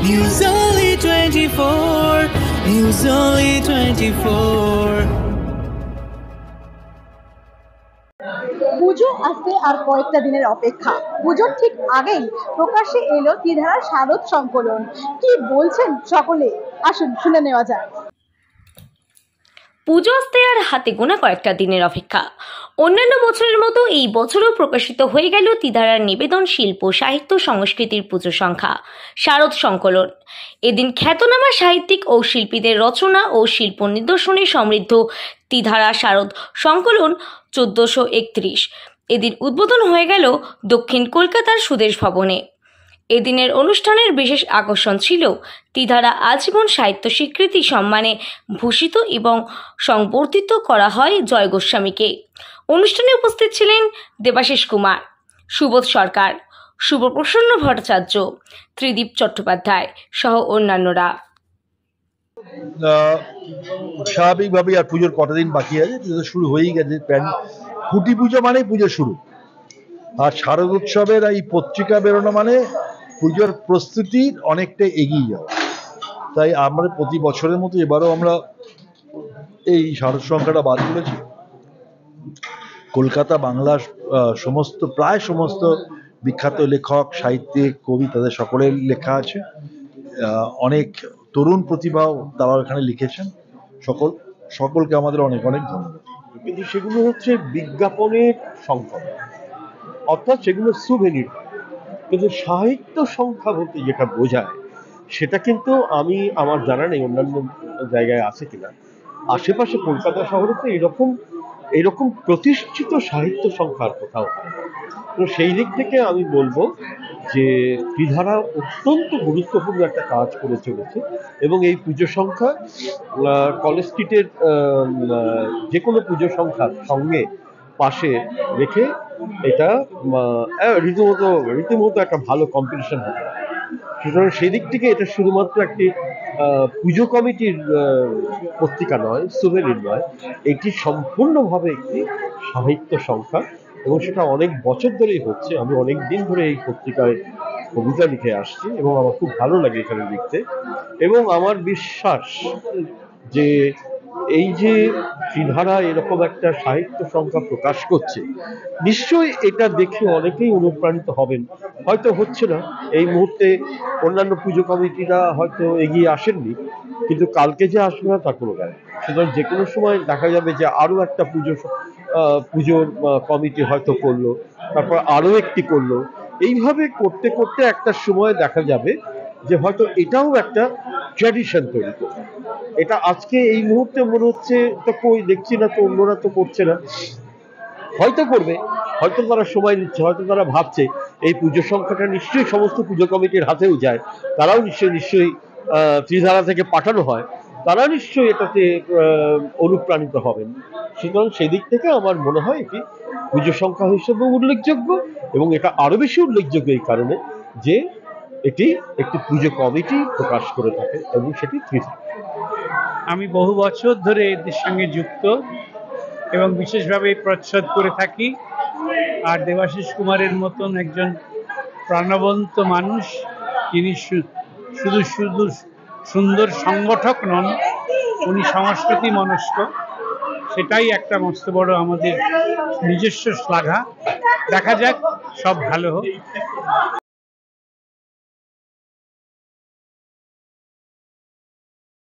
News Only 24. News Only 24. পুজো আসতে আর কয়েকটা দিনের অপেক্ষা। পুজোর ঠিক আগেই প্রকাশ্যে এলো ত্রিধারার শারদ সংকলন। কি বলছেন সকলে, আসুন শুনে নেওয়া যাক। পুজো আসতে আর হাতে গোনা কয়েকটা দিনের অপেক্ষা। অন্যান্য বছরের মতো এই বছরও প্রকাশিত হয়ে গেল ত্রিধারার নিবেদন শিল্প সাহিত্য সংস্কৃতির পুজো সংখ্যা শারদ সংকলন। এদিন খ্যাতনামা সাহিত্যিক ও শিল্পীদের রচনা ও শিল্প নিদর্শনে সমৃদ্ধ ত্রিধারা শারদ সংকলন 1431। এদিন উদ্বোধন হয়ে গেল দক্ষিণ কলকাতার সুদেশ ভবনে। এদিনের অনুষ্ঠানের বিশেষ আকর্ষণ ছিল ত্রিধারা আজীবন সাহিত্য স্বীকৃতি সম্মানে ভূষিত এবং সংবর্ধিত করা হয় জয় গোস্বামীকে। অনুষ্ঠানে উপস্থিত ছিলেন দেবাশিস কুমার, সুবোধ সরকার, শুভপ্রসন্ন ভট্টাচার্য, ত্রিদীপ চট্টোপাধ্যায় সহ অন্যান্যরা। স্বাভাবিকভাবে আর পুজোর কটা দিন বাকি আছে, পুজো শুরু হয়েই গেছে। খুঁটি পুজো মানে পুজো শুরু, আর শারদ উৎসবের এই পত্রিকা বেরোনো মানে পুজোর প্রস্তুতির অনেকটা এগিয়ে যাওয়া। তাই আমরা প্রতি বছরের মতো এবারও আমরা এই শারদ সংখ্যাটা বাদ করেছি। কলকাতা বাংলার প্রায় সমস্ত বিখ্যাত লেখক, সাহিত্যিক, কবি, তাদের সকলের লেখা আছে। অনেক তরুণ প্রতিভাও তারা এখানে লিখেছেন। সকলকে আমাদের অনেক অনেক ধন্যবাদ। কিন্তু সেগুলো হচ্ছে বিজ্ঞাপনের সংখ্যা, অর্থাৎ সেগুলো সুভেনির। কিন্তু সাহিত্য সংখ্যা বলতে যেটা বোঝায় সেটা কিন্তু আমি আমার জানা নেই অন্যান্য জায়গায় আছে কিনা। আশেপাশে কলকাতা শহরে তো এরকম প্রতিষ্ঠিত সাহিত্য সংখ্যার কোথাও হয়। তো সেই দিক থেকে আমি বলবো যে ত্রিধারা অত্যন্ত গুরুত্বপূর্ণ একটা কাজ করে চলেছে, এবং এই পুজো সংখ্যা কলেজ স্ট্রিটের যে কোনো পুজো সংখ্যার সঙ্গে পাশে রেখে এটা রীতিমতো একটা ভালো কম্পিটিশন হবে। সুতরাং সেই দিক থেকে এটা শুধুমাত্র একটি পুজো কমিটির পত্রিকা নয়, সুভেনির নয়, এটি সম্পূর্ণভাবে একটি সাহিত্য সংখ্যা, এবং সেটা অনেক বছর ধরেই হচ্ছে। আমি অনেক দিন ধরে এই পত্রিকায় কবিতা লিখে আসছি এবং আমার খুব ভালো লাগে এখানে লিখতে। এবং আমার বিশ্বাস যে এই যে ত্রিধারা এরকম একটা সাহিত্য সংখ্যা প্রকাশ করছে, নিশ্চয়ই এটা দেখে অনেকেই অনুপ্রাণিত হবেন। হয়তো হচ্ছে না এই মুহূর্তে, অন্যান্য পুজো কমিটিরা হয়তো এগিয়ে আসেননি, কিন্তু কালকে যে আসবে না তা কোনো গ্যারান্টি। সুতরাং যে কোনো সময় দেখা যাবে যে আরও একটা পুজোর কমিটি হয়তো করলো, তারপর আরও একটি করলো। এইভাবে করতে করতে একটা সময় দেখা যাবে যে হয়তো এটাও একটা ট্র্যাডিশন তৈরি করবে। এটা আজকে এই মুহূর্তে মনে হচ্ছে তো কই দেখছি না, তো অন্যরা তো করছে না, হয়তো করবে, হয়তো তারা সময় নিচ্ছে, হয়তো তারা ভাবছে এই পুজো সংখ্যাটা নিশ্চয়ই সমস্ত পুজো কমিটির হাতেও যায়, তারাও নিশ্চয়ই ত্রিধারা থেকে পাঠানো হয়, তারা নিশ্চয়ই এটাতে অনুপ্রাণিত হবেন। সুতরাং সেই দিক থেকে আমার মনে হয় এটি পুজো সংখ্যা হিসেবেও উল্লেখযোগ্য, এবং এটা আরো বেশি উল্লেখযোগ্য এই কারণে যে এটি একটি পুজো কমিটি প্রকাশ করে থাকে, এবং সেটি ত্রিধারা। আমি বহু বছর ধরে এদের সঙ্গে যুক্ত এবং বিশেষভাবে প্রচ্ছদ করে থাকি। আর দেবাশিস কুমারের মতন একজন প্রাণবন্ত মানুষ, তিনি শুধু সুন্দর সংগঠক নন, উনি সংস্কৃতি মনস্ক। সেটাই একটা মস্ত বড় আমাদের নিজস্ব শ্লাঘা। দেখা যাক, সব ভালো হোক।